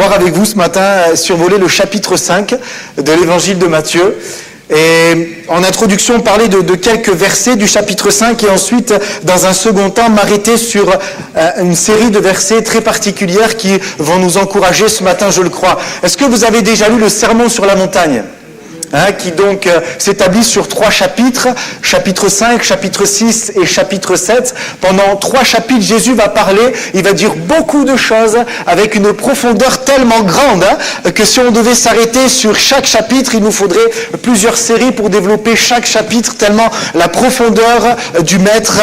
voir avec vous ce matin survoler le chapitre 5 de l'évangile de Matthieu. Et en introduction, parler de quelques versets du chapitre 5 et ensuite, dans un second temps, m'arrêter sur une série de versets très particulières qui vont nous encourager ce matin, je le crois. Est-ce que vous avez déjà lu le Sermon sur la montagne ? Qui donc s'établit sur 3 chapitres, chapitre 5, chapitre 6 et chapitre 7. Pendant 3 chapitres, Jésus va parler, il va dire beaucoup de choses avec une profondeur tellement grande que si on devait s'arrêter sur chaque chapitre, il nous faudrait plusieurs séries pour développer chaque chapitre, tellement la profondeur du Maître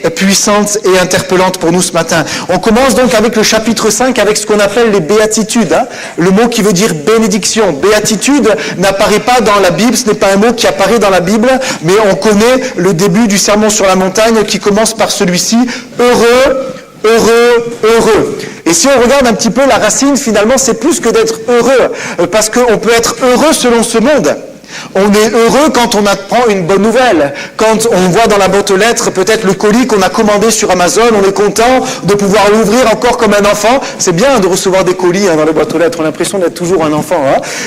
est puissante et interpellante pour nous ce matin. On commence donc avec le chapitre 5, avec ce qu'on appelle les béatitudes, le mot qui veut dire bénédiction. Béatitude n'apparaît pas dans la Bible, ce n'est pas un mot qui apparaît dans la Bible, mais on connaît le début du Sermon sur la montagne qui commence par celui-ci, heureux, heureux, heureux. Et si on regarde un petit peu la racine, finalement, c'est plus que d'être heureux, parce qu'on peut être heureux selon ce monde. On est heureux quand on apprend une bonne nouvelle, quand on voit dans la boîte aux lettres peut-être le colis qu'on a commandé sur Amazon, on est content de pouvoir l'ouvrir encore comme un enfant. C'est bien de recevoir des colis dans les boîtes aux lettres, on a l'impression d'être toujours un enfant.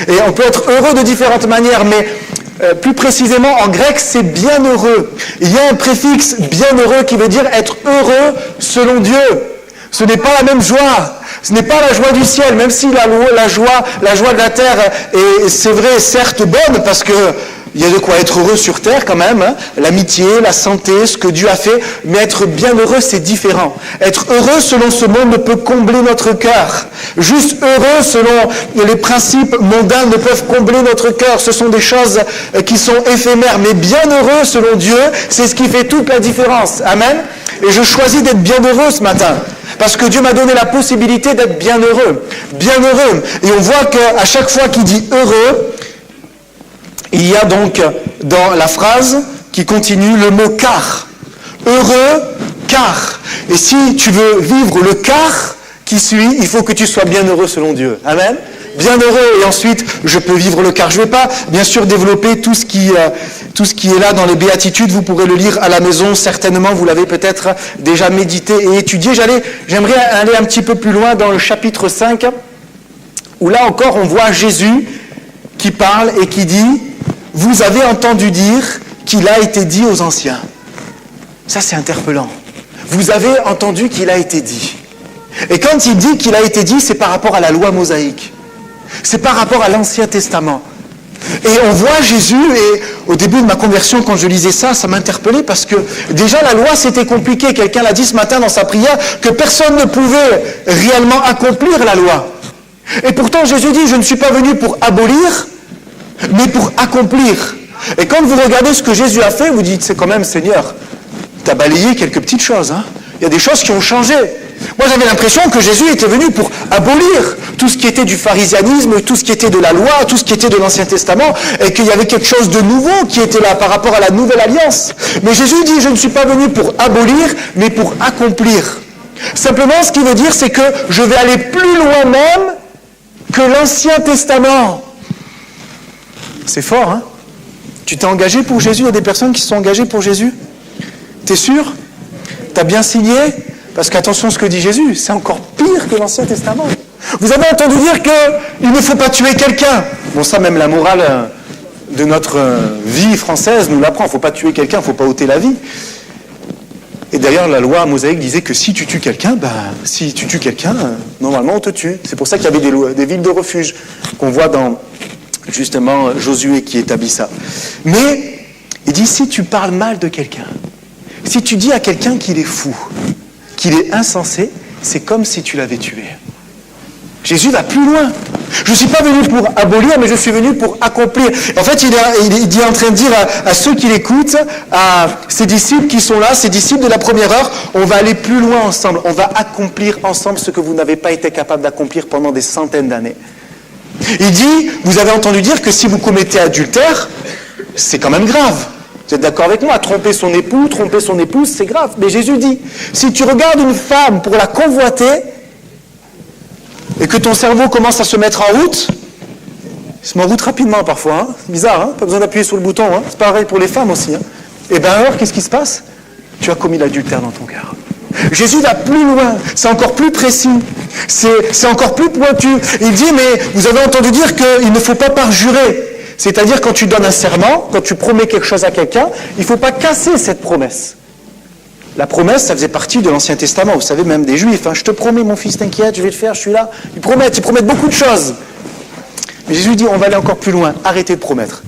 Et on peut être heureux de différentes manières, mais plus précisément en grec c'est bienheureux. Il y a un préfixe bienheureux qui veut dire être heureux selon Dieu. Ce n'est pas la même joie. Ce n'est pas la joie du ciel, même si la joie de la terre est, c'est vrai, certes bonne, parce que il y a de quoi être heureux sur terre quand même, l'amitié, la santé, ce que Dieu a fait, mais être bienheureux, c'est différent. Être heureux selon ce monde ne peut combler notre cœur. Juste heureux selon les principes mondains ne peuvent combler notre cœur. Ce sont des choses qui sont éphémères, mais bienheureux selon Dieu, c'est ce qui fait toute la différence. Amen. Et je choisis d'être bienheureux ce matin. Parce que Dieu m'a donné la possibilité d'être bienheureux. Bienheureux. Et on voit qu'à chaque fois qu'il dit heureux, il y a donc dans la phrase qui continue le mot car. Heureux, car. Et si tu veux vivre le car qui suit, il faut que tu sois bienheureux selon Dieu. Amen. Bienheureux, et ensuite je peux vivre le car. Je ne vais pas bien sûr développer tout ce qui est là dans les béatitudes, vous pourrez le lire à la maison, certainement vous l'avez peut-être déjà médité et étudié. J'aimerais aller un petit peu plus loin dans le chapitre 5, où là encore on voit Jésus qui parle et qui dit « Vous avez entendu dire qu'il a été dit aux anciens ». Ça c'est interpellant. Vous avez entendu qu'il a été dit. Et quand il dit qu'il a été dit, c'est par rapport à la loi mosaïque. C'est par rapport à l'Ancien Testament. Et on voit Jésus, et au début de ma conversion, quand je lisais ça, ça m'interpellait parce que déjà la loi c'était compliqué. Quelqu'un l'a dit ce matin dans sa prière, que personne ne pouvait réellement accomplir la loi. Et pourtant Jésus dit, je ne suis pas venu pour abolir, mais pour accomplir. Et quand vous regardez ce que Jésus a fait, vous dites, c'est quand même Seigneur, tu as balayé quelques petites choses. Il y a des choses qui ont changé. Moi, j'avais l'impression que Jésus était venu pour abolir tout ce qui était du pharisianisme, tout ce qui était de la loi, tout ce qui était de l'Ancien Testament, et qu'il y avait quelque chose de nouveau qui était là par rapport à la nouvelle alliance. Mais Jésus dit, je ne suis pas venu pour abolir, mais pour accomplir. Simplement, ce qu'il veut dire, c'est que je vais aller plus loin même que l'Ancien Testament. C'est fort, hein ? Tu t'es engagé pour Jésus ? Il y a des personnes qui se sont engagées pour Jésus ? T'es sûr ? T'as bien signé ? Parce qu'attention, ce que dit Jésus, c'est encore pire que l'Ancien Testament. Vous avez entendu dire qu'il ne faut pas tuer quelqu'un. Bon, ça, même la morale de notre vie française nous l'apprend. Il ne faut pas tuer quelqu'un, il ne faut pas ôter la vie. Et d'ailleurs, la loi mosaïque disait que si tu tues quelqu'un, normalement, on te tue. C'est pour ça qu'il y avait des villes de refuge qu'on voit dans, justement, Josué qui établit ça. Mais, il dit, si tu parles mal de quelqu'un, si tu dis à quelqu'un qu'il est fou, qu'il est insensé, c'est comme si tu l'avais tué. Jésus va plus loin. Je ne suis pas venu pour abolir, mais je suis venu pour accomplir. En fait, il est en train de dire à ceux qui l'écoutent, à ses disciples qui sont là, ses disciples de la première heure, on va aller plus loin ensemble, on va accomplir ensemble ce que vous n'avez pas été capable d'accomplir pendant des centaines d'années. Il dit, vous avez entendu dire que si vous commettez adultère, c'est quand même grave. Vous êtes d'accord avec moi ? Tromper son époux, tromper son épouse, c'est grave. Mais Jésus dit, si tu regardes une femme pour la convoiter, et que ton cerveau commence à se mettre en route, il se met en route rapidement parfois, c'est bizarre, pas besoin d'appuyer sur le bouton, c'est pareil pour les femmes aussi. Et bien alors, qu'est-ce qui se passe ? Tu as commis l'adultère dans ton cœur. Jésus va plus loin, c'est encore plus précis. C'est encore plus pointu. Il dit, mais vous avez entendu dire qu'il ne faut pas parjurer. C'est-à-dire quand tu donnes un serment, quand tu promets quelque chose à quelqu'un, il ne faut pas casser cette promesse. La promesse, ça faisait partie de l'Ancien Testament. Vous savez, même des Juifs. Je te promets, mon fils, t'inquiète, je vais le faire, je suis là. Ils promettent beaucoup de choses. Mais Jésus dit, on va aller encore plus loin. Arrêtez de promettre.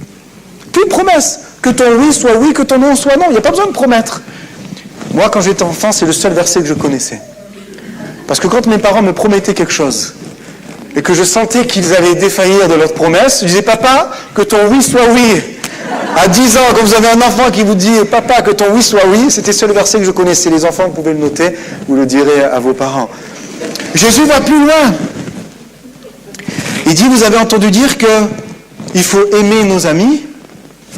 Plus de promesse. Que ton oui soit oui, que ton non soit non. Il n'y a pas besoin de promettre. Moi, quand j'étais enfant, c'est le seul verset que je connaissais. Parce que quand mes parents me promettaient quelque chose, et que je sentais qu'ils allaient défaillir de leur promesse, je disais, papa, que ton oui soit oui. À 10 ans, quand vous avez un enfant qui vous dit, papa, que ton oui soit oui, c'était le seul verset que je connaissais. Les enfants, vous pouvez le noter, vous le direz à vos parents. Jésus va plus loin. Il dit, vous avez entendu dire qu'il faut aimer nos amis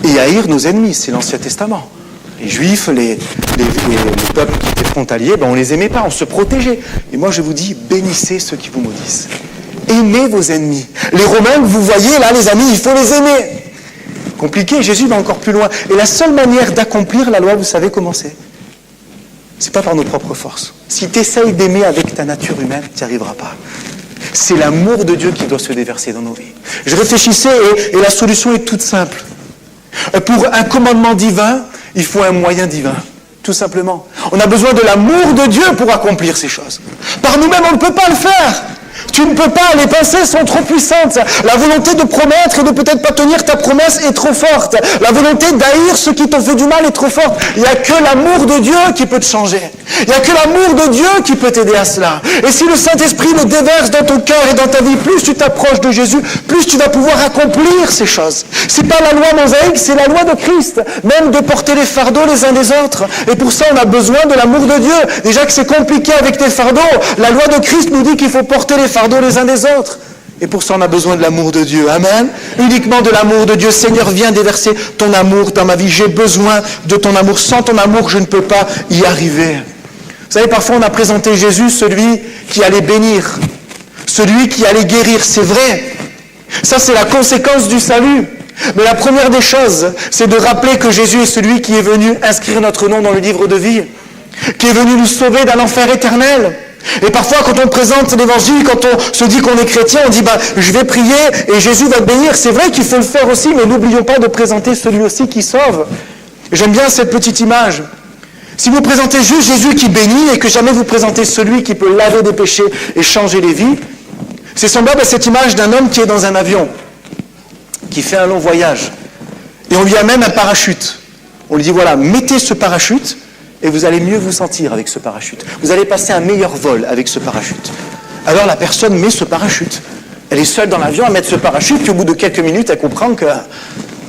et haïr nos ennemis. C'est l'Ancien Testament. Les Juifs, les peuples qui étaient frontaliers, on ne les aimait pas, on se protégeait. Et moi, je vous dis, bénissez ceux qui vous maudissent. Aimez vos ennemis. Les Romains que vous voyez là, les amis, il faut les aimer. Compliqué, Jésus va encore plus loin. Et la seule manière d'accomplir la loi, vous savez comment c'est ? C'est pas par nos propres forces. Si tu essayes d'aimer avec ta nature humaine, tu n'y arriveras pas. C'est l'amour de Dieu qui doit se déverser dans nos vies. Je réfléchissais et la solution est toute simple. Pour un commandement divin, il faut un moyen divin. Tout simplement. On a besoin de l'amour de Dieu pour accomplir ces choses. Par nous-mêmes, on ne peut pas le faire. Tu ne peux pas, les pensées sont trop puissantes. La volonté de promettre et de peut-être pas tenir ta promesse est trop forte. La volonté d'haïr ceux qui t'ont fait du mal est trop forte. Il n'y a que l'amour de Dieu qui peut te changer. Il n'y a que l'amour de Dieu qui peut t'aider à cela. Et si le Saint-Esprit le déverse dans ton cœur et dans ta vie, plus tu t'approches de Jésus, plus tu vas pouvoir accomplir ces choses. C'est pas la loi mosaïque, c'est la loi de Christ. Même de porter les fardeaux les uns des autres. Et pour ça, on a besoin de l'amour de Dieu. Déjà que c'est compliqué avec tes fardeaux, la loi de Christ nous dit qu'il faut porter les fardeaux les uns des autres. Et pour ça, on a besoin de l'amour de Dieu. Amen. Uniquement de l'amour de Dieu. Seigneur, viens déverser ton amour dans ma vie. J'ai besoin de ton amour. Sans ton amour, je ne peux pas y arriver. Vous savez, parfois, on a présenté Jésus, celui qui allait bénir, celui qui allait guérir. C'est vrai. Ça, c'est la conséquence du salut. Mais la première des choses, c'est de rappeler que Jésus est celui qui est venu inscrire notre nom dans le livre de vie, qui est venu nous sauver d'un enfer éternel. Et parfois, quand on présente l'évangile, quand on se dit qu'on est chrétien, on dit je vais prier et Jésus va te bénir. C'est vrai qu'il faut le faire aussi, mais n'oublions pas de présenter celui aussi qui sauve. Et j'aime bien cette petite image. Si vous présentez juste Jésus qui bénit et que jamais vous présentez celui qui peut laver des péchés et changer les vies, c'est semblable à cette image d'un homme qui est dans un avion, qui fait un long voyage. Et on lui amène un parachute. On lui dit voilà, mettez ce parachute. Et vous allez mieux vous sentir avec ce parachute. Vous allez passer un meilleur vol avec ce parachute. Alors la personne met ce parachute. Elle est seule dans l'avion à mettre ce parachute, puis au bout de quelques minutes, elle comprend que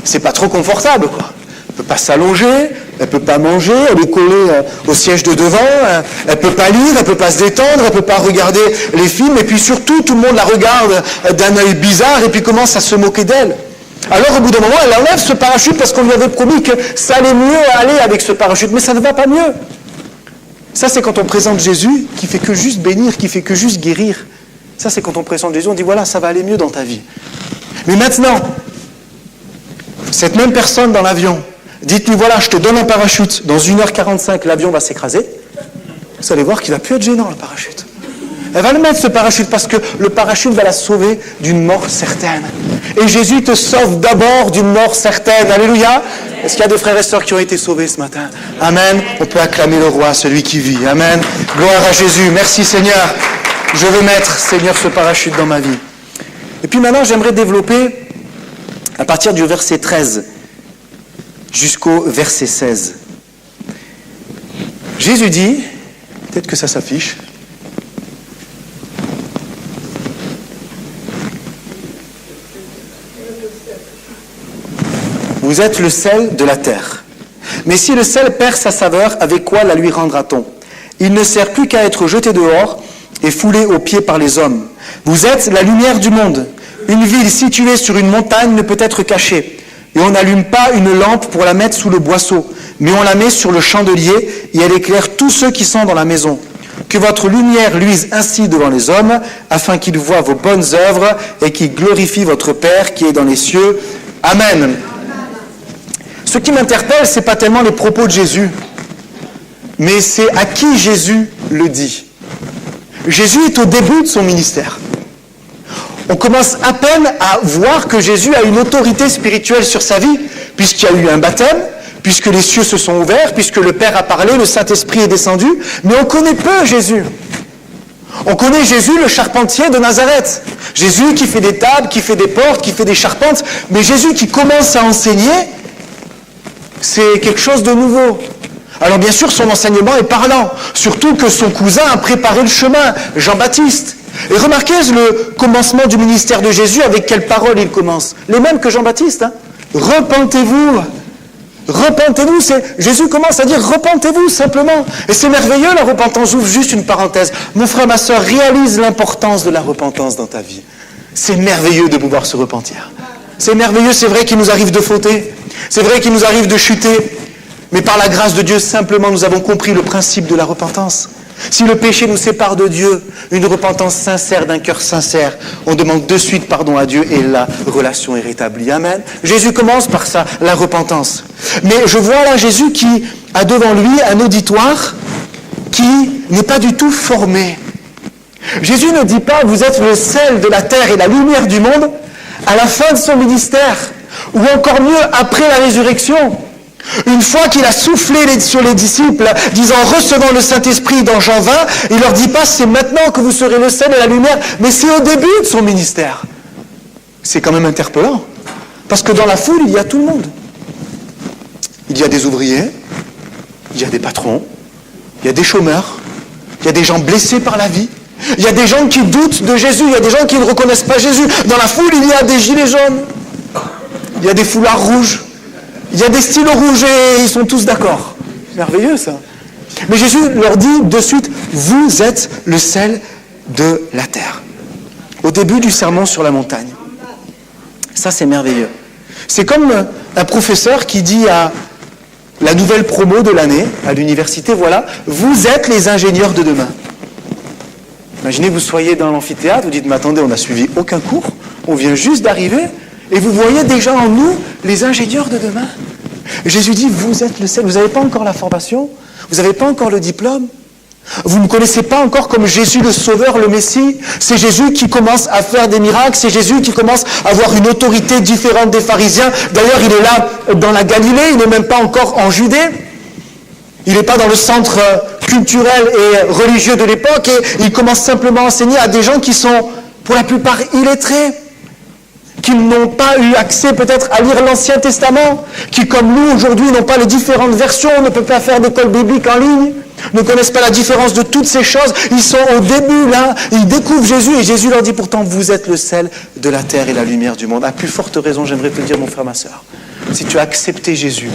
c'est pas trop confortable, quoi. Elle peut pas s'allonger, elle peut pas manger, elle est collée au siège de devant, elle peut pas lire, elle peut pas se détendre, elle peut pas regarder les films, et puis surtout, tout le monde la regarde d'un œil bizarre, et puis commence à se moquer d'elle. Alors, au bout d'un moment, elle enlève ce parachute parce qu'on lui avait promis que ça allait mieux aller avec ce parachute. Mais ça ne va pas mieux. Ça, c'est quand on présente Jésus qui fait que juste bénir, qui fait que juste guérir. Ça, c'est quand on présente Jésus, on dit voilà, ça va aller mieux dans ta vie. Mais maintenant, cette même personne dans l'avion, dites-lui voilà, je te donne un parachute. Dans 1h45, l'avion va s'écraser. Vous allez voir qu'il va plus être gênant, le parachute. Elle va le mettre, ce parachute, parce que le parachute va la sauver d'une mort certaine. Et Jésus te sauve d'abord d'une mort certaine. Alléluia. Est-ce qu'il y a des frères et sœurs qui ont été sauvés ce matin? Amen. On peut acclamer le roi, celui qui vit. Amen. Gloire à Jésus. Merci Seigneur. Je veux mettre, Seigneur, ce parachute dans ma vie. Et puis maintenant, j'aimerais développer à partir du verset 13 jusqu'au verset 16. Jésus dit, peut-être que ça s'affiche, vous êtes le sel de la terre. Mais si le sel perd sa saveur, avec quoi la lui rendra-t-on? Il ne sert plus qu'à être jeté dehors et foulé aux pieds par les hommes. Vous êtes la lumière du monde. Une ville située sur une montagne ne peut être cachée. Et on n'allume pas une lampe pour la mettre sous le boisseau, mais on la met sur le chandelier et elle éclaire tous ceux qui sont dans la maison. Que votre lumière luise ainsi devant les hommes, afin qu'ils voient vos bonnes œuvres et qu'ils glorifient votre Père qui est dans les cieux. Amen. Ce qui m'interpelle, ce n'est pas tellement les propos de Jésus, mais c'est à qui Jésus le dit. Jésus est au début de son ministère. On commence à peine à voir que Jésus a une autorité spirituelle sur sa vie, puisqu'il y a eu un baptême, puisque les cieux se sont ouverts, puisque le Père a parlé, le Saint-Esprit est descendu, mais on connaît peu Jésus. On connaît Jésus, le charpentier de Nazareth. Jésus qui fait des tables, qui fait des portes, qui fait des charpentes, mais Jésus qui commence à enseigner, c'est quelque chose de nouveau. Alors bien sûr, son enseignement est parlant, surtout que son cousin a préparé le chemin, Jean-Baptiste. Et remarquez le commencement du ministère de Jésus, avec quelles paroles il commence. Les mêmes que Jean-Baptiste. Repentez-vous. Repentez-vous. Jésus commence à dire repentez-vous simplement. Et c'est merveilleux la repentance. J'ouvre juste une parenthèse. Mon frère, ma soeur, réalise l'importance de la repentance dans ta vie. C'est merveilleux de pouvoir se repentir. C'est merveilleux, c'est vrai qu'il nous arrive de fauter. C'est vrai qu'il nous arrive de chuter. Mais par la grâce de Dieu, simplement, nous avons compris le principe de la repentance. Si le péché nous sépare de Dieu, une repentance sincère d'un cœur sincère, on demande de suite pardon à Dieu et la relation est rétablie. Amen. Jésus commence par ça, la repentance. Mais je vois là Jésus qui a devant lui un auditoire qui n'est pas du tout formé. Jésus ne dit pas « vous êtes le sel de la terre et la lumière du monde » à la fin de son ministère, ou encore mieux après la résurrection. Une fois qu'il a soufflé sur les disciples, disant « recevant le Saint-Esprit » dans Jean 20, il ne leur dit pas « c'est maintenant que vous serez le sel et la lumière », mais c'est au début de son ministère. C'est quand même interpellant, parce que dans la foule, il y a tout le monde. Il y a des ouvriers, il y a des patrons, il y a des chômeurs, il y a des gens blessés par la vie, il y a des gens qui doutent de Jésus, il y a des gens qui ne reconnaissent pas Jésus. Dans la foule, il y a des gilets jaunes, il y a des foulards rouges, il y a des stylos rouges et ils sont tous d'accord. C'est merveilleux ça. Mais Jésus leur dit de suite, vous êtes le sel de la terre. Au début du sermon sur la montagne. Ça c'est merveilleux. C'est comme un professeur qui dit à la nouvelle promo de l'année, à l'université, voilà, vous êtes les ingénieurs de demain. Imaginez que vous soyez dans l'amphithéâtre, vous dites, mais attendez, on n'a suivi aucun cours, on vient juste d'arriver, et vous voyez déjà en nous les ingénieurs de demain. Et Jésus dit, vous êtes le sel, vous n'avez pas encore la formation, vous n'avez pas encore le diplôme, vous ne connaissez pas encore comme Jésus le Sauveur, le Messie. C'est Jésus qui commence à faire des miracles, c'est Jésus qui commence à avoir une autorité différente des pharisiens. D'ailleurs, il est là dans la Galilée, il n'est même pas encore en Judée. Il n'est pas dans le centre culturel et religieux de l'époque et il commence simplement à enseigner à des gens qui sont pour la plupart illettrés, qui n'ont pas eu accès peut-être à lire l'Ancien Testament, qui comme nous aujourd'hui n'ont pas les différentes versions, ne peuvent pas faire d'école biblique en ligne, ne connaissent pas la différence de toutes ces choses. Ils sont au début là, ils découvrent Jésus et Jésus leur dit pourtant vous êtes le sel de la terre et la lumière du monde. À plus forte raison, j'aimerais te dire mon frère, ma soeur, si tu as accepté Jésus,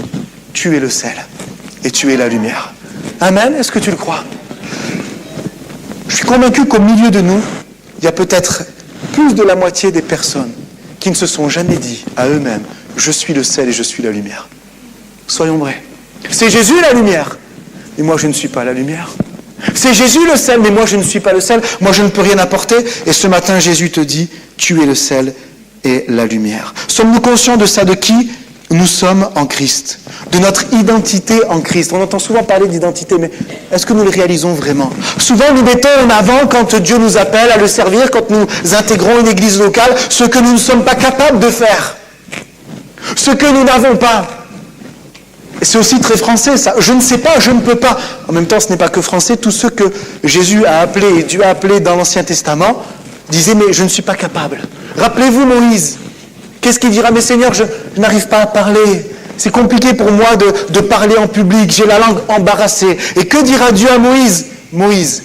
tu es le sel et tu es la lumière. Amen, est-ce que tu le crois? Je suis convaincu qu'au milieu de nous, il y a peut-être plus de la moitié des personnes qui ne se sont jamais dit à eux-mêmes « Je suis le sel et je suis la lumière ». Soyons vrais. C'est Jésus la lumière, et moi je ne suis pas la lumière. C'est Jésus le sel, mais moi je ne suis pas le sel. Moi je ne peux rien apporter. Et ce matin, Jésus te dit « Tu es le sel et la lumière ». Sommes-nous conscients de ça, de qui nous sommes en Christ, de notre identité en Christ? On entend souvent parler d'identité, mais est-ce que nous le réalisons vraiment? Souvent, nous mettons en avant, quand Dieu nous appelle à le servir, quand nous intégrons une église locale, ce que nous ne sommes pas capables de faire, ce que nous n'avons pas. Et c'est aussi très français, ça. Je ne sais pas, je ne peux pas. En même temps, ce n'est pas que français. Tous ceux que Jésus a appelés et Dieu a appelés dans l'Ancien Testament disaient, mais je ne suis pas capable. Rappelez-vous Moïse. Qu'est-ce qu'il dira? Mais Seigneur, je n'arrive pas à parler. C'est compliqué pour moi de parler en public. J'ai la langue embarrassée. Et que dira Dieu à Moïse? Moïse,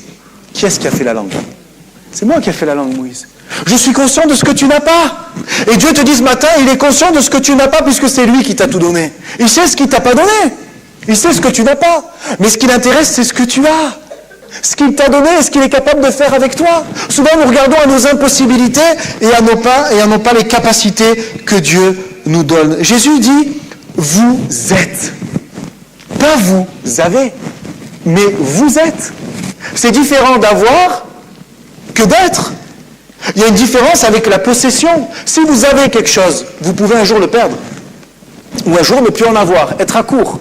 qui est-ce qui a fait la langue? C'est moi qui ai fait la langue, Moïse. Je suis conscient de ce que tu n'as pas. Et Dieu te dit ce matin, il est conscient de ce que tu n'as pas puisque c'est lui qui t'a tout donné. Il sait ce qu'il t'a pas donné. Il sait ce que tu n'as pas. Mais ce qui l'intéresse, c'est ce que tu as. Ce qu'il t'a donné et ce qu'il est capable de faire avec toi. Souvent, nous regardons à nos impossibilités et à non pas les capacités que Dieu nous donne. Jésus dit, vous êtes. Pas vous avez, mais vous êtes. C'est différent d'avoir que d'être. Il y a une différence avec la possession. Si vous avez quelque chose, vous pouvez un jour le perdre. Ou un jour ne plus en avoir, être à court.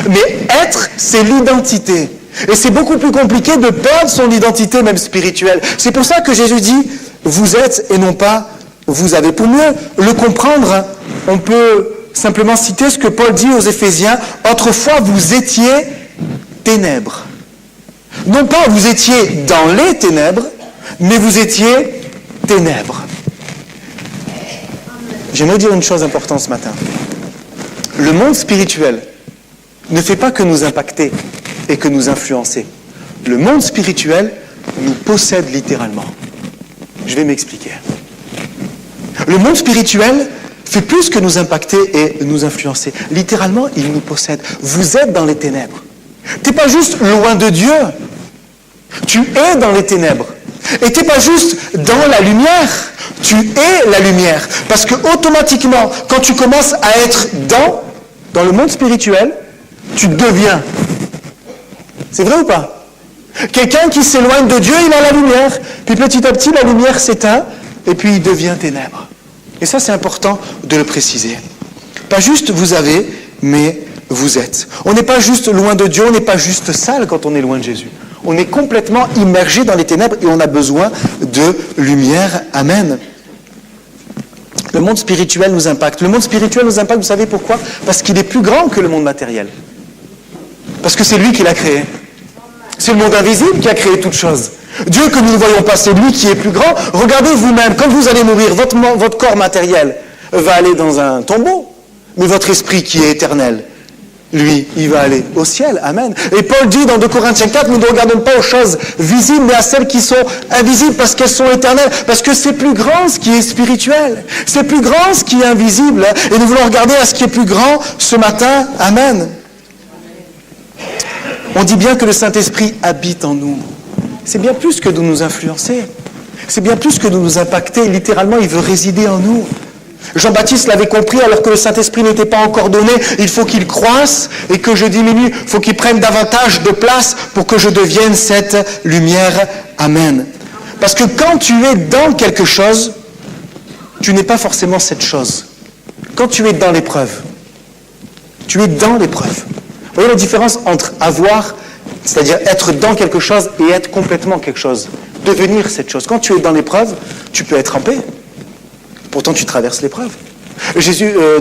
Mais être, c'est l'identité. Et c'est beaucoup plus compliqué de perdre son identité même spirituelle. C'est pour ça que Jésus dit « vous êtes » et non pas « vous avez ». Pour mieux le comprendre, on peut simplement citer ce que Paul dit aux Éphésiens « autrefois vous étiez ténèbres ». Non pas vous étiez dans les ténèbres, mais vous étiez ténèbres. J'aimerais dire une chose importante ce matin. Le monde spirituel ne fait pas que nous impacter et que nous influencer. Le monde spirituel nous possède littéralement. Je vais m'expliquer. Le monde spirituel fait plus que nous impacter et nous influencer. Littéralement, il nous possède. Vous êtes dans les ténèbres. Tu n'es pas juste loin de Dieu. Tu es dans les ténèbres. Et tu n'es pas juste dans la lumière. Tu es la lumière. Parce que automatiquement, quand tu commences à être dans le monde spirituel, tu deviens. C'est vrai ou pas? Quelqu'un qui s'éloigne de Dieu, il a la lumière. Puis petit à petit, la lumière s'éteint et puis il devient ténèbres. Et ça, c'est important de le préciser. Pas juste vous avez, mais vous êtes. On n'est pas juste loin de Dieu, on n'est pas juste sale quand on est loin de Jésus. On est complètement immergé dans les ténèbres et on a besoin de lumière. Amen. Le monde spirituel nous impacte. Le monde spirituel nous impacte, vous savez pourquoi? Parce qu'il est plus grand que le monde matériel. Parce que c'est lui qui l'a créé. C'est le monde invisible qui a créé toute chose. Dieu que nous ne voyons pas, c'est lui qui est plus grand. Regardez vous-même, quand vous allez mourir, votre corps matériel va aller dans un tombeau. Mais votre esprit qui est éternel, lui, il va aller au ciel. Amen. Et Paul dit dans 2 Corinthiens 4, nous ne regardons pas aux choses visibles, mais à celles qui sont invisibles parce qu'elles sont éternelles. Parce que c'est plus grand ce qui est spirituel. C'est plus grand ce qui est invisible. Et nous voulons regarder à ce qui est plus grand ce matin. Amen. On dit bien que le Saint-Esprit habite en nous. C'est bien plus que de nous influencer. C'est bien plus que de nous impacter. Littéralement, il veut résider en nous. Jean-Baptiste l'avait compris alors que le Saint-Esprit n'était pas encore donné. Il faut qu'il croisse et que je diminue. Il faut qu'il prenne davantage de place pour que je devienne cette lumière. Amen. Parce que quand tu es dans quelque chose, tu n'es pas forcément cette chose. Quand tu es dans l'épreuve, tu es dans l'épreuve. Vous voyez la différence entre avoir, c'est-à-dire être dans quelque chose, et être complètement quelque chose. Devenir cette chose. Quand tu es dans l'épreuve, tu peux être en paix. Pourtant, tu traverses l'épreuve.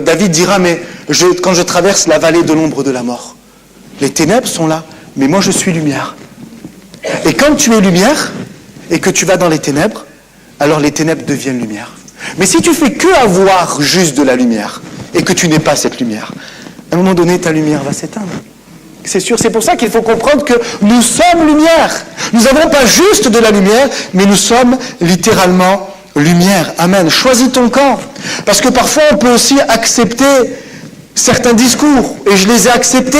David dira, mais quand je traverse la vallée de l'ombre de la mort, les ténèbres sont là, mais moi je suis lumière. Et quand tu es lumière, et que tu vas dans les ténèbres, alors les ténèbres deviennent lumière. Mais si tu fais que avoir juste de la lumière, et que tu n'es pas cette lumière, à un moment donné, ta lumière va s'éteindre. C'est sûr, c'est pour ça qu'il faut comprendre que nous sommes lumière. Nous n'avons pas juste de la lumière, mais nous sommes littéralement lumière. Amen. Choisis ton camp. Parce que parfois, on peut aussi accepter certains discours. Et je les ai acceptés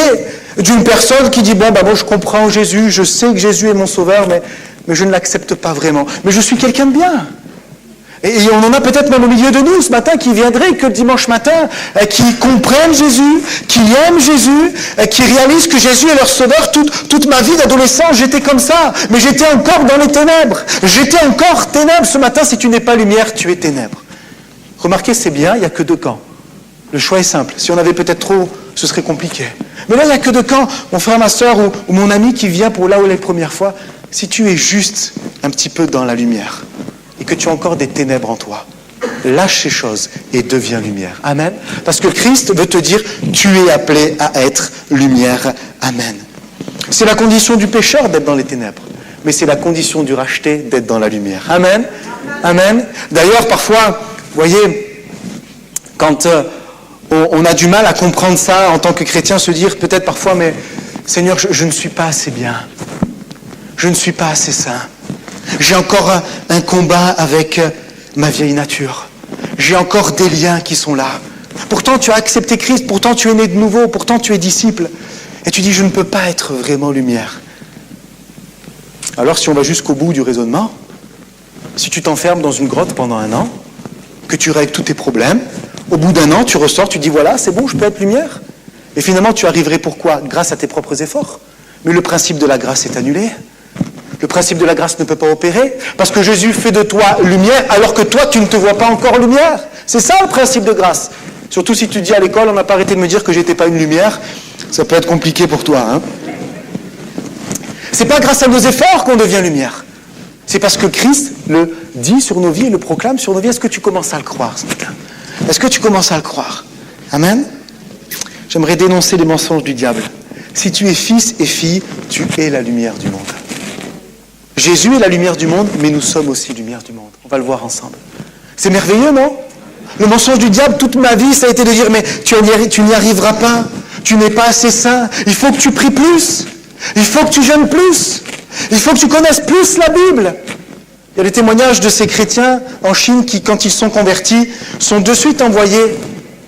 d'une personne qui dit, bon, je comprends Jésus, je sais que Jésus est mon sauveur, mais je ne l'accepte pas vraiment. Mais je suis quelqu'un de bien. Et on en a peut-être même au milieu de nous ce matin qui viendraient que le dimanche matin, qui comprennent Jésus, qui aiment Jésus, qui réalisent que Jésus est leur sauveur. Toute ma vie d'adolescent, j'étais comme ça, mais j'étais encore dans les ténèbres. J'étais encore ténèbres. Ce matin, si tu n'es pas lumière, tu es ténèbres. Remarquez, c'est bien, il n'y a que 2 camps. Le choix est simple. Si on avait peut-être trop, ce serait compliqué. Mais là, il n'y a que 2 camps. Mon frère, ma soeur ou mon ami qui vient pour là où il est la première fois, si tu es juste un petit peu dans la lumière, et que tu as encore des ténèbres en toi, lâche ces choses et deviens lumière. Amen. Parce que Christ veut te dire, tu es appelé à être lumière. Amen. C'est la condition du pécheur d'être dans les ténèbres, mais c'est la condition du racheté d'être dans la lumière. Amen. Amen. D'ailleurs, parfois, vous voyez, quand on a du mal à comprendre ça en tant que chrétien, se dire peut-être parfois, mais Seigneur, je ne suis pas assez bien. Je ne suis pas assez saint. J'ai encore un combat avec ma vieille nature. J'ai encore des liens qui sont là. Pourtant, tu as accepté Christ, pourtant tu es né de nouveau, pourtant tu es disciple. Et tu dis, je ne peux pas être vraiment lumière. Alors, si on va jusqu'au bout du raisonnement, si tu t'enfermes dans une grotte pendant 1 an, que tu règles tous tes problèmes, au bout d'1 an, tu ressors, tu dis, voilà, c'est bon, je peux être lumière. Et finalement, tu arriverais pourquoi? Grâce à tes propres efforts. Mais le principe de la grâce est annulé. Le principe de la grâce ne peut pas opérer, parce que Jésus fait de toi lumière, alors que toi, tu ne te vois pas encore lumière. C'est ça le principe de grâce. Surtout si tu dis à l'école, on n'a pas arrêté de me dire que j'étais pas une lumière, ça peut être compliqué pour toi. C'est pas grâce à nos efforts qu'on devient lumière. C'est parce que Christ le dit sur nos vies et le proclame sur nos vies. Est-ce que tu commences à le croire ce matin? Est-ce que tu commences à le croire? Amen. J'aimerais dénoncer les mensonges du diable. Si tu es fils et fille, tu es la lumière du monde. Jésus est la lumière du monde, mais nous sommes aussi lumière du monde. On va le voir ensemble. C'est merveilleux, non? Le mensonge du diable, toute ma vie, ça a été de dire, mais tu n'y arriveras pas. Tu n'es pas assez saint. Il faut que tu pries plus. Il faut que tu jeûnes plus. Il faut que tu connaisses plus la Bible. Il y a des témoignages de ces chrétiens en Chine qui, quand ils sont convertis, sont de suite envoyés,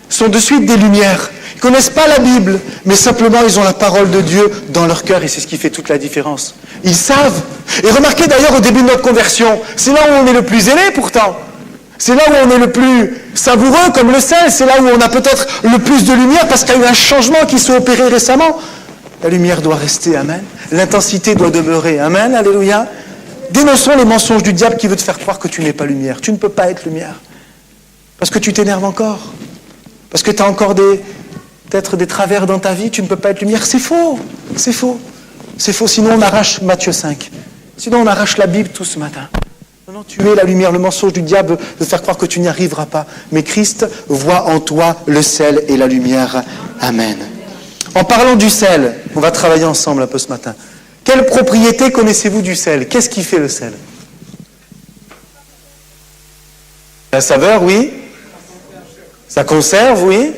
sont de suite des lumières. Ils ne connaissent pas la Bible, mais simplement ils ont la parole de Dieu dans leur cœur et c'est ce qui fait toute la différence. Ils savent. Et remarquez d'ailleurs au début de notre conversion, c'est là où on est le plus ailé pourtant. C'est là où on est le plus savoureux comme le sel. C'est là où on a peut-être le plus de lumière parce qu'il y a eu un changement qui s'est opéré récemment. La lumière doit rester, amen. L'intensité doit demeurer, amen, alléluia. Dénonçons les mensonges du diable qui veut te faire croire que tu n'es pas lumière. Tu ne peux pas être lumière. Parce que tu t'énerves encore. Parce que tu as encore peut-être des travers dans ta vie, tu ne peux pas être lumière. C'est faux, c'est faux. C'est faux, sinon on arrache Matthieu 5. Sinon on arrache la Bible tout ce matin. Non, tu es la lumière. Le mensonge du diable de faire croire que tu n'y arriveras pas. Mais Christ voit en toi le sel et la lumière. Amen. En parlant du sel, on va travailler ensemble un peu ce matin. Quelle propriété connaissez-vous du sel? Qu'est-ce qui fait le sel? La saveur, oui. Ça conserve, oui.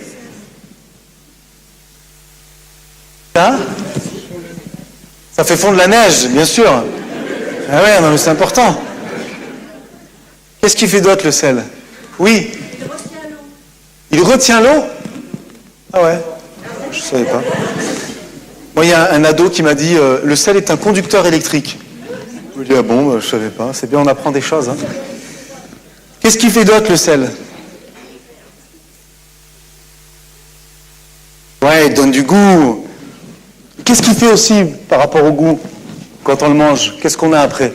Ça fait fondre la neige, bien sûr. Ah ouais, non, mais c'est important. Qu'est-ce qui fait d'autre le sel? Oui. Il retient l'eau. Ah ouais. Je ne savais pas. Moi, il y a un ado qui m'a dit le sel est un conducteur électrique. Je me dis ah bon, je ne savais pas. C'est bien, on apprend des choses. Hein. Qu'est-ce qui fait d'autre le sel? Ouais, il donne du goût. Qu'est-ce qu'il fait aussi par rapport au goût quand on le mange? Qu'est-ce qu'on a après?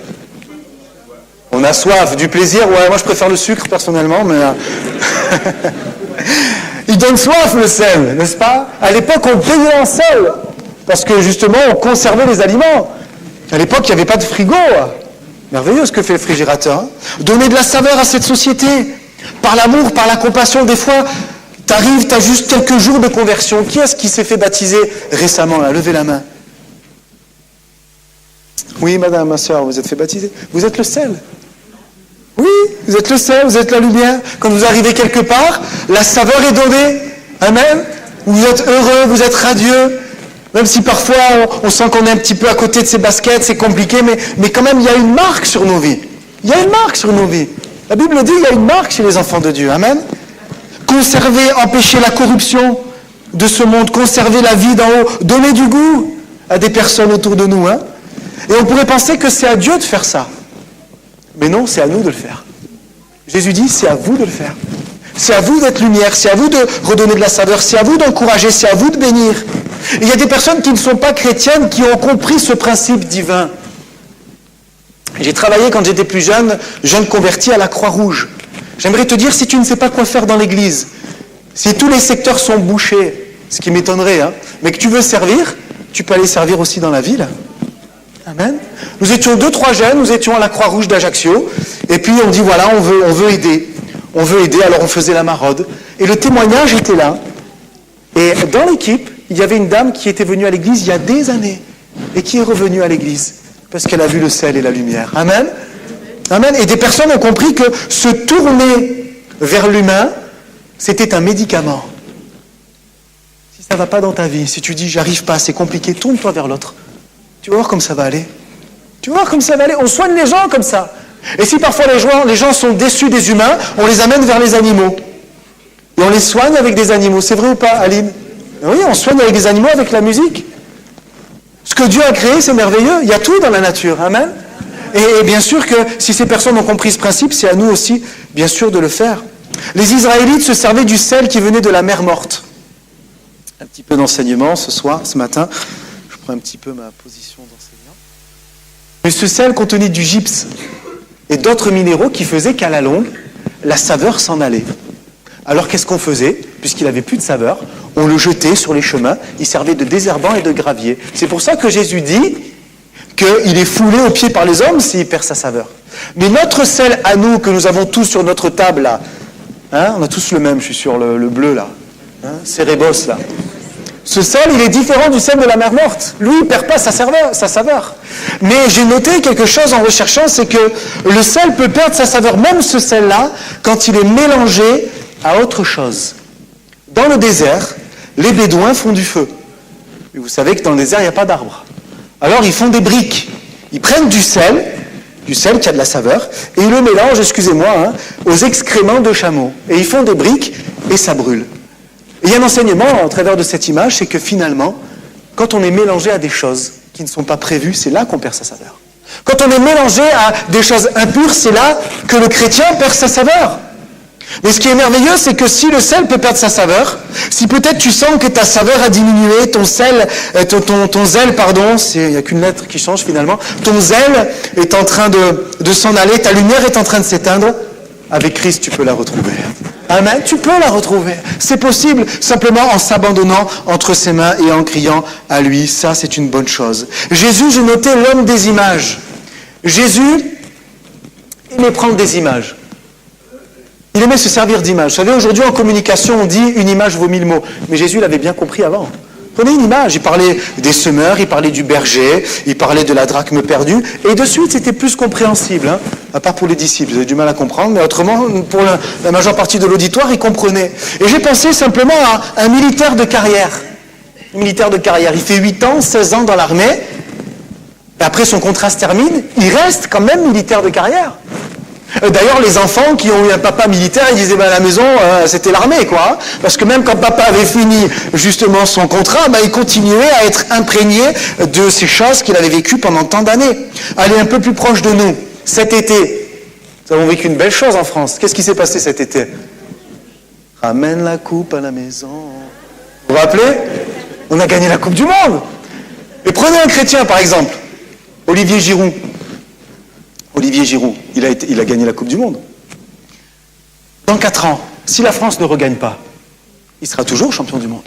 On a soif, du plaisir. Ouais, moi je préfère le sucre personnellement, mais il donne soif le sel, n'est-ce pas? À l'époque, on payait en sel parce que justement, on conservait les aliments. À l'époque, il n'y avait pas de frigo. Merveilleux ce que fait le frigérateur. Hein. Donner de la saveur à cette société, par l'amour, par la compassion. Des fois, tu as juste quelques jours de conversion. Qui est-ce qui s'est fait baptiser récemment là? Levez la main. Oui, madame, ma soeur, vous êtes fait baptiser. Vous êtes le sel. Oui, vous êtes le sel, vous êtes la lumière. Quand vous arrivez quelque part, la saveur est donnée. Amen. Vous êtes heureux, vous êtes radieux. Même si parfois on sent qu'on est un petit peu à côté de ses baskets, c'est compliqué, mais quand même il y a une marque sur nos vies. Il y a une marque sur nos vies. La Bible dit qu'il y a une marque chez les enfants de Dieu. Amen. Conserver, empêcher la corruption de ce monde, conserver la vie d'en haut, donner du goût à des personnes autour de nous. Hein. Et on pourrait penser que c'est à Dieu de faire ça. Mais non, c'est à nous de le faire. Jésus dit, c'est à vous de le faire. C'est à vous d'être lumière, c'est à vous de redonner de la saveur, c'est à vous d'encourager, c'est à vous de bénir. Et il y a des personnes qui ne sont pas chrétiennes qui ont compris ce principe divin. J'ai travaillé quand j'étais plus jeune converti à la Croix-Rouge. J'aimerais te dire, si tu ne sais pas quoi faire dans l'église, si tous les secteurs sont bouchés, ce qui m'étonnerait, hein, mais que tu veux servir, tu peux aller servir aussi dans la ville. Amen. Nous étions 2-3 jeunes, nous étions à la Croix-Rouge d'Ajaccio, et puis on dit voilà, on veut aider. On veut aider, alors on faisait la maraude. Et le témoignage était là. Et dans l'équipe, il y avait une dame qui était venue à l'église il y a des années, et qui est revenue à l'église, parce qu'elle a vu le sel et la lumière. Amen. Amen. Et des personnes ont compris que se tourner vers l'humain, c'était un médicament. Si ça ne va pas dans ta vie, si tu dis j'arrive pas, c'est compliqué, tourne-toi vers l'autre. Tu vas voir comme ça va aller. Tu vas voir comme ça va aller. On soigne les gens comme ça. Et si parfois les gens sont déçus des humains, on les amène vers les animaux. Et on les soigne avec des animaux. C'est vrai ou pas, Aline? Oui, on soigne avec des animaux, avec la musique. Ce que Dieu a créé, c'est merveilleux. Il y a tout dans la nature. Amen. Et bien sûr que si ces personnes ont compris ce principe, c'est à nous aussi, bien sûr, de le faire. Les Israélites se servaient du sel qui venait de la mer morte. Un petit peu d'enseignement ce matin. Je prends un petit peu ma position d'enseignant. Mais ce sel contenait du gypse et d'autres minéraux qui faisaient qu'à la longue, la saveur s'en allait. Alors qu'est-ce qu'on faisait? Puisqu'il n'avait plus de saveur, on le jetait sur les chemins, il servait de désherbant et de gravier. C'est pour ça que Jésus dit qu'il est foulé aux pieds par les hommes s'il perd sa saveur. Mais notre sel à nous, que nous avons tous sur notre table là, hein, on a tous le même, je suis sûr, le bleu là, hein, Cérébos là. Ce sel, il est différent du sel de la mer morte. Lui, il ne perd pas sa saveur. Mais j'ai noté quelque chose en recherchant, c'est que le sel peut perdre sa saveur, même ce sel-là, quand il est mélangé à autre chose. Dans le désert, les Bédouins font du feu. Et vous savez que dans le désert, il n'y a pas d'arbres. Alors, ils font des briques. Ils prennent du sel qui a de la saveur, et ils le mélangent, excusez-moi, hein, aux excréments de chameaux. Et ils font des briques, et ça brûle. Et il y a un enseignement au travers de cette image, c'est que finalement, quand on est mélangé à des choses qui ne sont pas prévues, c'est là qu'on perd sa saveur. Quand on est mélangé à des choses impures, c'est là que le chrétien perd sa saveur. Mais ce qui est merveilleux, c'est que si le sel peut perdre sa saveur, si peut-être tu sens que ta saveur a diminué, ton zèle, il n'y a qu'une lettre qui change finalement, ton zèle est en train de s'en aller, ta lumière est en train de s'éteindre, avec Christ, tu peux la retrouver. Amen, tu peux la retrouver. C'est possible, simplement en s'abandonnant entre ses mains et en criant à lui. Ça, c'est une bonne chose. Jésus, j'ai noté l'homme des images. Jésus aimait prendre des images. Il aimait se servir d'images. Vous savez, aujourd'hui, en communication, on dit « une image vaut 1000 mots ». Mais Jésus l'avait bien compris avant. Prenez une image. Il parlait des semeurs, il parlait du berger, il parlait de la drachme perdue. Et de suite, c'était plus compréhensible. Hein, à part pour les disciples, ils avaient du mal à comprendre. Mais autrement, pour la majeure partie de l'auditoire, ils comprenaient. Et j'ai pensé simplement à un militaire de carrière. Un militaire de carrière. Il fait 8 ans, 16 ans dans l'armée. Et après, son contrat se termine. Il reste quand même militaire de carrière. D'ailleurs, les enfants qui ont eu un papa militaire, ils disaient, à la maison, c'était l'armée, quoi. Parce que même quand papa avait fini, justement, son contrat, il continuait à être imprégné de ces choses qu'il avait vécues pendant tant d'années. Allez, un peu plus proche de nous. Cet été, nous avons vécu une belle chose en France. Qu'est-ce qui s'est passé cet été? Ramène la coupe à la maison. Vous vous rappelez? On a gagné la Coupe du Monde. Et prenez un chrétien, par exemple. Olivier Giroud. Olivier Giroud, il a gagné la Coupe du Monde. Dans 4 ans, si la France ne regagne pas, il sera toujours champion du monde.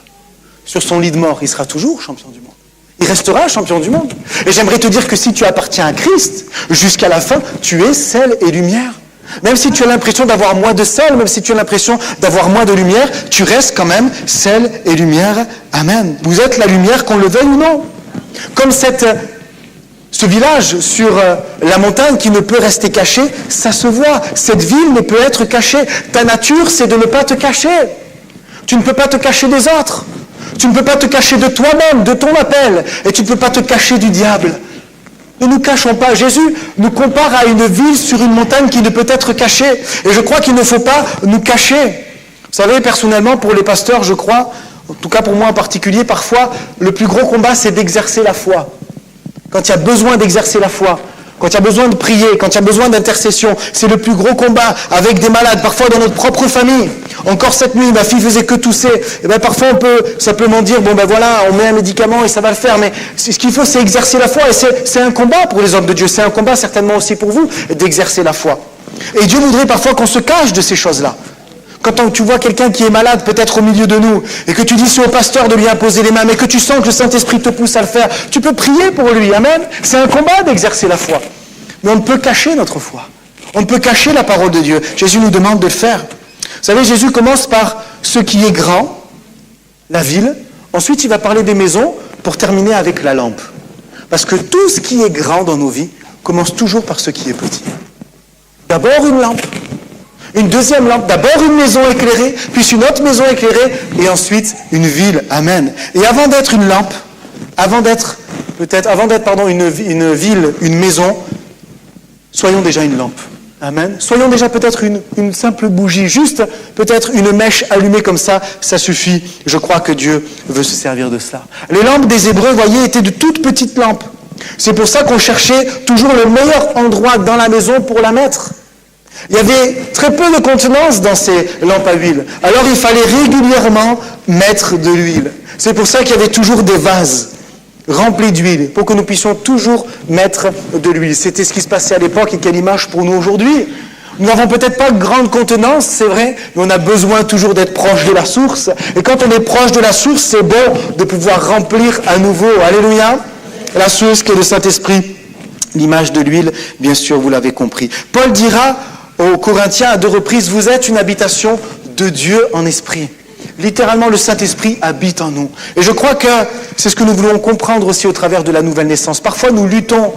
Sur son lit de mort, il sera toujours champion du monde. Il restera champion du monde. Et j'aimerais te dire que si tu appartiens à Christ, jusqu'à la fin, tu es sel et lumière. Même si tu as l'impression d'avoir moins de sel, même si tu as l'impression d'avoir moins de lumière, tu restes quand même sel et lumière. Amen. Vous êtes la lumière, qu'on le veuille ou non. Comme ce village sur la montagne qui ne peut rester caché, ça se voit. Cette ville ne peut être cachée. Ta nature, c'est de ne pas te cacher. Tu ne peux pas te cacher des autres. Tu ne peux pas te cacher de toi-même, de ton appel. Et tu ne peux pas te cacher du diable. Ne nous cachons pas. Jésus nous compare à une ville sur une montagne qui ne peut être cachée. Et je crois qu'il ne faut pas nous cacher. Vous savez, personnellement, pour les pasteurs, je crois, en tout cas pour moi en particulier, parfois, le plus gros combat, c'est d'exercer la foi. Quand il y a besoin d'exercer la foi, quand il y a besoin de prier, quand il y a besoin d'intercession, c'est le plus gros combat avec des malades, parfois dans notre propre famille. Encore cette nuit, ma fille faisait que tousser. Et parfois on peut simplement dire, voilà, on met un médicament et ça va le faire. Mais ce qu'il faut, c'est exercer la foi. Et c'est un combat pour les hommes de Dieu. C'est un combat certainement aussi pour vous d'exercer la foi. Et Dieu voudrait parfois qu'on se cache de ces choses-là. Quand tu vois quelqu'un qui est malade, peut-être au milieu de nous, et que tu dis c'est au pasteur de lui imposer les mains, mais que tu sens que le Saint-Esprit te pousse à le faire, tu peux prier pour lui. Amen. C'est un combat d'exercer la foi. Mais on ne peut cacher notre foi. On ne peut cacher la parole de Dieu. Jésus nous demande de le faire. Vous savez, Jésus commence par ce qui est grand, la ville. Ensuite, il va parler des maisons pour terminer avec la lampe. Parce que tout ce qui est grand dans nos vies commence toujours par ce qui est petit. D'abord une lampe. Une deuxième lampe, d'abord une maison éclairée, puis une autre maison éclairée, et ensuite une ville. Amen. Et avant d'être une lampe, avant d'être une ville, une maison, soyons déjà une lampe. Amen. Soyons déjà peut-être une simple bougie, juste peut-être une mèche allumée comme ça suffit. Je crois que Dieu veut se servir de cela. Les lampes des Hébreux, voyez, étaient de toutes petites lampes. C'est pour ça qu'on cherchait toujours le meilleur endroit dans la maison pour la mettre. Il y avait très peu de contenance dans ces lampes à huile. Alors il fallait régulièrement mettre de l'huile. C'est pour ça qu'il y avait toujours des vases remplis d'huile, pour que nous puissions toujours mettre de l'huile. C'était ce qui se passait à l'époque et quelle image pour nous aujourd'hui. Nous n'avons peut-être pas de grande contenance, c'est vrai, mais on a besoin toujours d'être proche de la source. Et quand on est proche de la source, c'est bon de pouvoir remplir à nouveau. Alléluia. La source qui est le Saint-Esprit. L'image de l'huile, bien sûr, vous l'avez compris. Paul dira aux Corinthiens à 2 reprises, vous êtes une habitation de Dieu en esprit. Littéralement, le Saint-Esprit habite en nous. Et je crois que c'est ce que nous voulons comprendre aussi au travers de la nouvelle naissance. Parfois, nous luttons,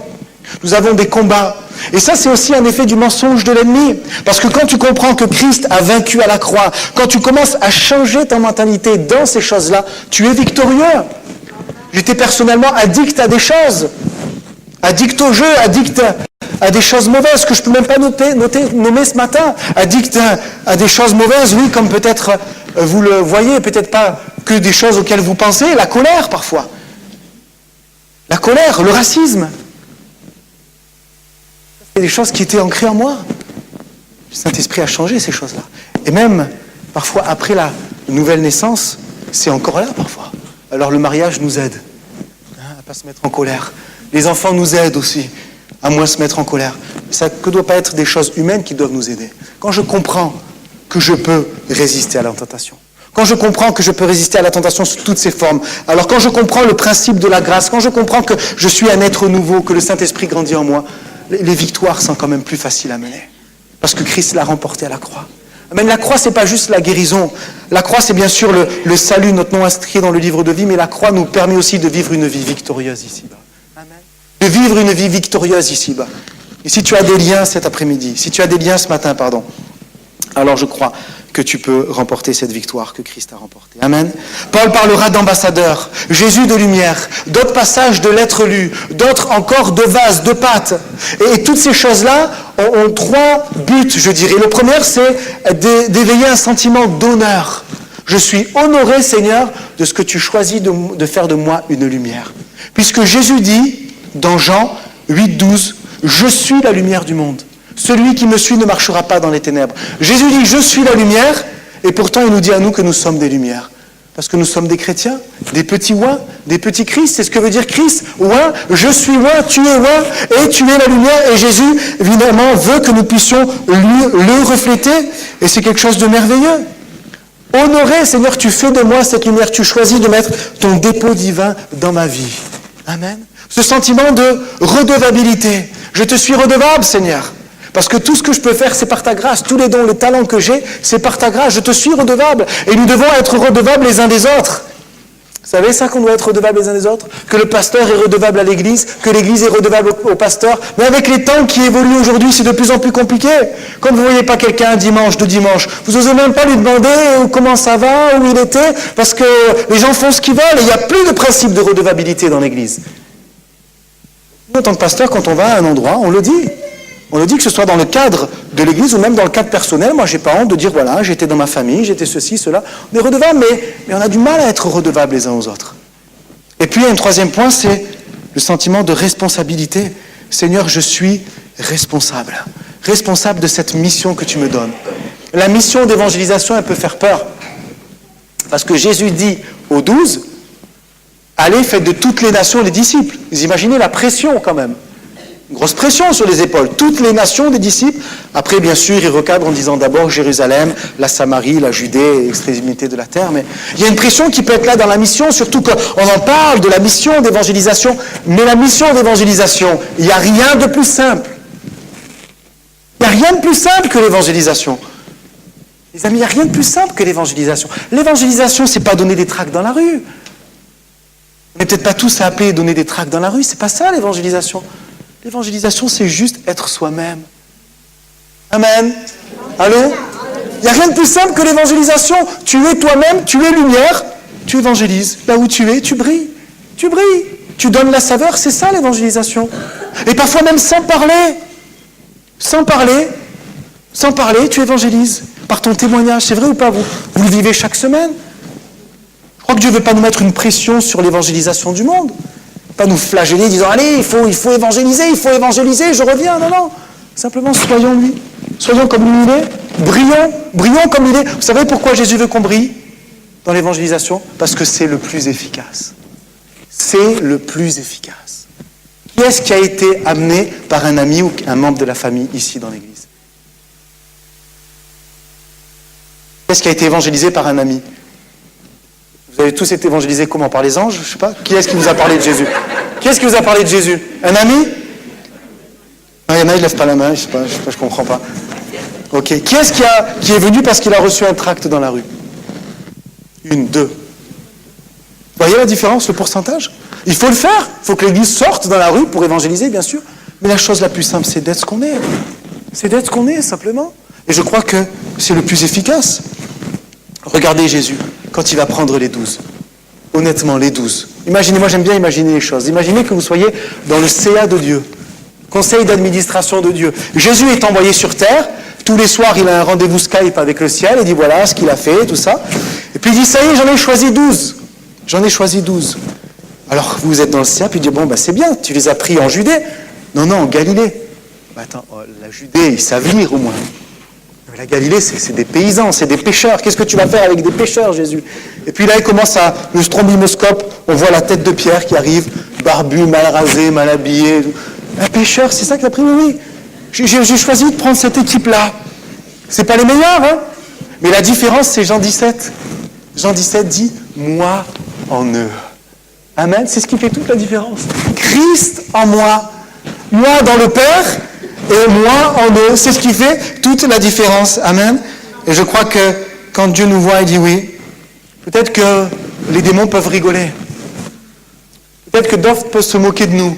nous avons des combats. Et ça, c'est aussi un effet du mensonge de l'ennemi. Parce que quand tu comprends que Christ a vaincu à la croix, quand tu commences à changer ta mentalité dans ces choses-là, tu es victorieux. J'étais personnellement addict à des choses. Addict au jeu, addict à des choses mauvaises que je ne peux même pas nommer ce matin. Addict à des choses mauvaises, oui, comme peut-être vous le voyez, peut-être pas que des choses auxquelles vous pensez, la colère parfois. La colère, le racisme. C'est des choses qui étaient ancrées en moi. Le Saint-Esprit a changé ces choses-là. Et même, parfois, après la nouvelle naissance, c'est encore là parfois. Alors le mariage nous aide à ne pas se mettre en colère. Les enfants nous aident aussi à moins se mettre en colère. Ça ne doit pas être des choses humaines qui doivent nous aider. Quand je comprends que je peux résister à la tentation, quand je comprends que je peux résister à la tentation sous toutes ses formes, alors quand je comprends le principe de la grâce, quand je comprends que je suis un être nouveau, que le Saint-Esprit grandit en moi, les victoires sont quand même plus faciles à mener. Parce que Christ l'a remporté à la croix. Mais la croix, ce n'est pas juste la guérison. La croix, c'est bien sûr le salut, notre nom inscrit dans le livre de vie, mais la croix nous permet aussi de vivre une vie victorieuse ici-bas. De vivre une vie victorieuse ici-bas. Et si tu as des liens cet après-midi, si tu as des liens ce matin, alors je crois que tu peux remporter cette victoire que Christ a remportée. Amen. Paul parlera d'ambassadeur, Jésus de lumière, d'autres passages de lettres lues, d'autres encore de vases, de pâtes. Et toutes ces choses-là ont 3 buts, je dirais. Le premier, c'est d'éveiller un sentiment d'honneur. Je suis honoré, Seigneur, de ce que tu choisis de faire de moi une lumière. Puisque Jésus dit, dans Jean 8, 12, « Je suis la lumière du monde. Celui qui me suit ne marchera pas dans les ténèbres. » Jésus dit « Je suis la lumière » et pourtant il nous dit à nous que nous sommes des lumières. Parce que nous sommes des chrétiens, des petits ouins, des petits Christ. C'est ce que veut dire Christ. Ouin, je suis ouin, tu es ouin et tu es la lumière. Et Jésus, évidemment, veut que nous puissions le refléter. Et c'est quelque chose de merveilleux. Honoré, Seigneur, tu fais de moi cette lumière. Tu choisis de mettre ton dépôt divin dans ma vie. Amen. Ce sentiment de redevabilité. Je te suis redevable, Seigneur. Parce que tout ce que je peux faire, c'est par ta grâce. Tous les dons, les talents que j'ai, c'est par ta grâce. Je te suis redevable. Et nous devons être redevables les uns des autres. Vous savez ça, qu'on doit être redevables les uns des autres? Que le pasteur est redevable à l'église, que l'église est redevable au pasteur. Mais avec les temps qui évoluent aujourd'hui, c'est de plus en plus compliqué. Quand vous ne voyez pas quelqu'un un dimanche, vous n'osez même pas lui demander comment ça va, où il était, parce que les gens font ce qu'ils veulent et il n'y a plus de principe de redevabilité dans l'église. Nous, en tant que pasteur, quand on va à un endroit, on le dit. On le dit, que ce soit dans le cadre de l'église ou même dans le cadre personnel. Moi, je n'ai pas honte de dire, voilà, j'étais dans ma famille, j'étais ceci, cela. On est redevable, mais on a du mal à être redevables les uns aux autres. Et puis, un troisième point, c'est le sentiment de responsabilité. Seigneur, je suis responsable. Responsable de cette mission que tu me donnes. La mission d'évangélisation, elle peut faire peur. Parce que Jésus dit aux 12, allez, faites de toutes les nations les disciples. Vous imaginez la pression quand même. Une grosse pression sur les épaules. Toutes les nations des disciples. Après, bien sûr, il recadre en disant d'abord Jérusalem, la Samarie, la Judée, l'extrémité de la terre. Mais il y a une pression qui peut être là dans la mission, surtout qu'on en parle de la mission d'évangélisation. Mais la mission d'évangélisation, il n'y a rien de plus simple. Il n'y a rien de plus simple que l'évangélisation. Les amis, il n'y a rien de plus simple que l'évangélisation. L'évangélisation, ce n'est pas donner des tracts dans la rue. On n'est peut-être pas tous appelés à donner des tracts dans la rue. C'est pas ça l'évangélisation. L'évangélisation, c'est juste être soi-même. Amen. Allô? Il n'y a rien de plus simple que l'évangélisation. Tu es toi-même, tu es lumière, tu évangélises. Là où tu es, tu brilles. Tu brilles. Tu donnes la saveur, c'est ça l'évangélisation. Et parfois même sans parler. Sans parler, tu évangélises. Par ton témoignage, c'est vrai ou pas? Vous le vivez chaque semaine. Je crois que Dieu ne veut pas nous mettre une pression sur l'évangélisation du monde. Pas nous flageller disant, allez, il faut évangéliser, je reviens. Non. Simplement, soyons lui. Soyons comme lui il est. Brillons comme il est. Vous savez pourquoi Jésus veut qu'on brille dans l'évangélisation? Parce que c'est le plus efficace. C'est le plus efficace. Qui est-ce qui a été amené par un ami ou un membre de la famille ici dans l'église? Qui est-ce qui a été évangélisé par un ami? Vous avez tous été évangélisés comment? Par les anges? Je ne sais pas. Qui est-ce qui vous a parlé de Jésus? Qui est-ce qui vous a parlé de Jésus? Un ami? Non, il y en a, ils ne lèvent pas la main, je sais pas, je comprends pas. Ok. Qui est-ce qui est venu parce qu'il a reçu un tract dans la rue? 1, 2. Vous voyez la différence, le pourcentage? Il faut le faire. Il faut que l'Église sorte dans la rue pour évangéliser, bien sûr. Mais la chose la plus simple, c'est d'être ce qu'on est. C'est d'être ce qu'on est, simplement. Et je crois que c'est le plus efficace. Regardez Jésus, quand il va prendre les 12. Honnêtement, les 12. Imaginez, moi j'aime bien imaginer les choses. Imaginez que vous soyez dans le CA de Dieu. Conseil d'administration de Dieu. Jésus est envoyé sur terre. Tous les soirs, il a un rendez-vous Skype avec le ciel. Il dit voilà ce qu'il a fait, tout ça. Et puis il dit ça y est, j'en ai choisi 12. J'en ai choisi 12. Alors vous êtes dans le ciel, puis il dit bon, c'est bien, tu les as pris en Judée. Non, en Galilée. Attends, la Judée, ils savent lire au moins. Mais la Galilée, c'est des paysans, c'est des pêcheurs. Qu'est-ce que tu vas faire avec des pêcheurs, Jésus? Et puis là, il commence le strombimoscope. On voit la tête de Pierre qui arrive, barbu, mal rasé, mal habillé. Un pêcheur, c'est ça que tu as pris? Oui. J'ai choisi de prendre cette équipe-là. C'est pas les meilleurs, hein? Mais la différence, c'est Jean 17. Jean 17 dit « moi en eux ». Amen. C'est ce qui fait toute la différence. Christ en moi. Moi dans le Père et moi en eux. C'est ce qui fait toute la différence. Amen. Et je crois que quand Dieu nous voit, il dit oui. Peut-être que les démons peuvent rigoler. Peut-être que d'autres peuvent se moquer de nous.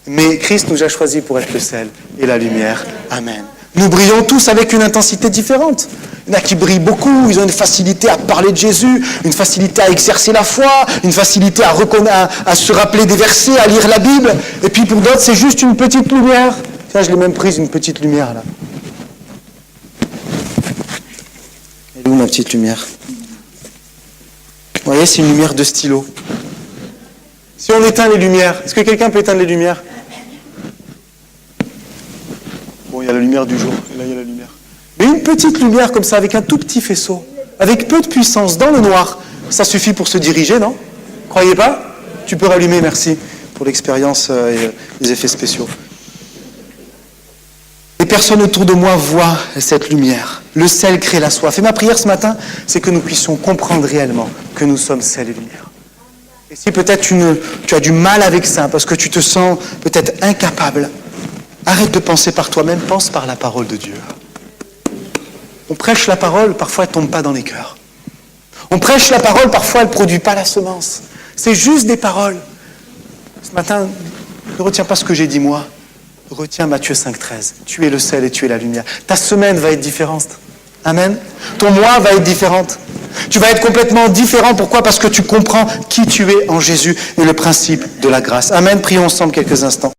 Mais Christ nous a choisis pour être le sel et la lumière. Amen. Nous brillons tous avec une intensité différente. Il y en a qui brillent beaucoup, ils ont une facilité à parler de Jésus, une facilité à exercer la foi, une facilité à se rappeler des versets, à lire la Bible. Et puis pour d'autres, c'est juste une petite lumière. Tiens, je l'ai même prise, une petite lumière là. Elle est où ma petite lumière? Vous voyez, c'est une lumière de stylo. Si on éteint les lumières, est-ce que quelqu'un peut éteindre les lumières? Bon, il y a la lumière du jour, et là il y a la lumière. Mais une petite lumière comme ça, avec un tout petit faisceau, avec peu de puissance, dans le noir, ça suffit pour se diriger, non? Croyez pas? Tu peux rallumer, merci, pour l'expérience et les effets spéciaux. Les personnes autour de moi voient cette lumière. Le sel crée la soif. Et ma prière ce matin, c'est que nous puissions comprendre réellement que nous sommes sel et lumière. Et si peut-être tu as du mal avec ça, parce que tu te sens peut-être incapable, arrête de penser par toi-même, pense par la parole de Dieu. On prêche la parole, parfois elle ne tombe pas dans les cœurs. On prêche la parole, parfois elle ne produit pas la semence. C'est juste des paroles. Ce matin, ne retiens pas ce que j'ai dit moi. Retiens Matthieu 5,13. Tu es le sel et tu es la lumière. Ta semaine va être différente. Amen. Ton mois va être différent. Tu vas être complètement différent. Pourquoi? Parce que tu comprends qui tu es en Jésus et le principe de la grâce. Amen. Prions ensemble quelques instants.